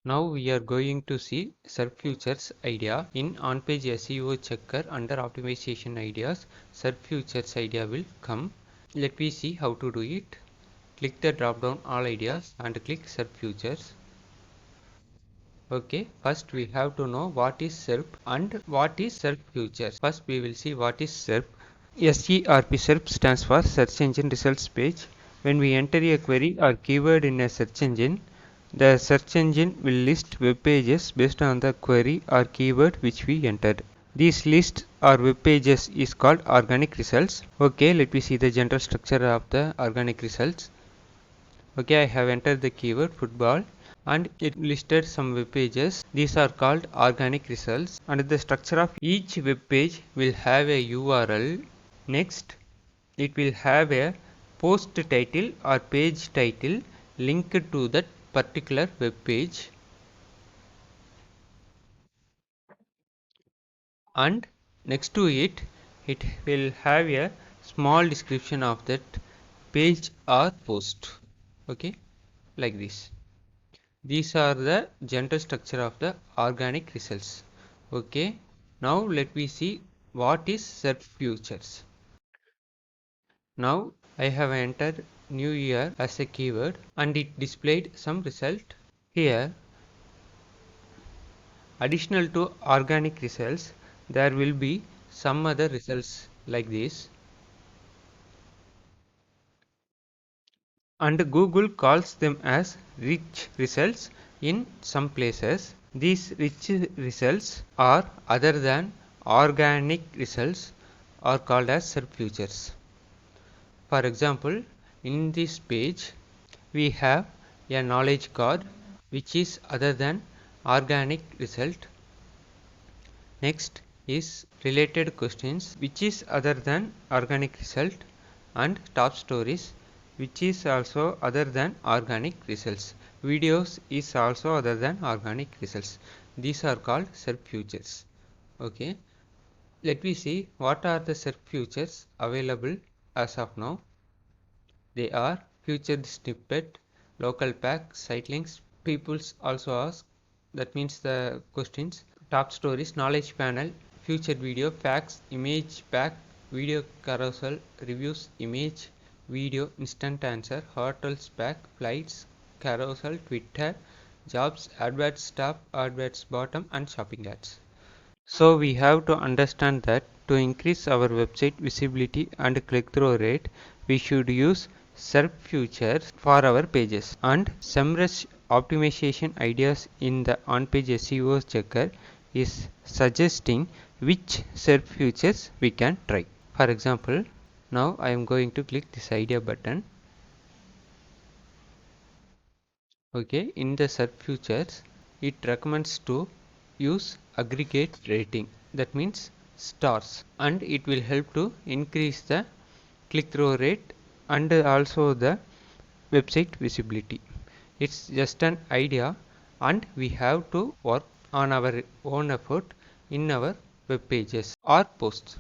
Now we are going to see SERP Features idea in on-page SEO checker. Under optimization ideas, SERP Features idea will come. Let me see how to do it. Click the drop down all ideas and click SERP Features. Okay, first we have to know what is SERP and what is SERP Features. First we will see what is SERP. SERP stands for Search Engine Results Page. When we enter a query or keyword in a search engine, the search engine will list web pages based on the query or keyword which we entered. These lists or web pages is called organic results. Okay, let me see the general structure of the organic results. Okay, I have entered the keyword football and it listed some web pages. These are called organic results, and the structure of each web page will have a URL. Next, it will have a post title or page title linked to that particular web page, and next to it, it will have a small description of that page or post. Okay, like this. These are the general structure of the organic results. Okay, now let me see what is SERP Features. Now I have entered New Year as a keyword and it displayed some result. Here, additional to organic results, there will be some other results like this. And Google calls them as rich results in some places. These rich results are other than organic results are called as SERP features. For example, in this page we have a knowledge card which is other than organic result. Next is related questions which is other than organic result, and top stories which is also other than organic results. Videos is also other than organic results. These are called SERP features. Okay, let me see what are the SERP features available as of now. They are featured snippet, local pack, site links. People's also ask, that means the questions. Top stories, knowledge panel, featured video, facts, image pack, video carousel, reviews, image, video, instant answer, hotels pack, flights, carousel, Twitter, jobs, adverts top, adverts bottom, and shopping ads. So we have to understand that to increase our website visibility and click-through rate, we should use SERP features for our pages. And Semrush optimization ideas in the on-page SEO checker is suggesting which SERP features we can try. For example, now I am going to click this idea button. Okay, in the SERP features, it recommends to use aggregate rating, that means stars, and it will help to increase the click-through rate and also the website visibility. It's just an idea and we have to work on our own effort in our web pages or posts.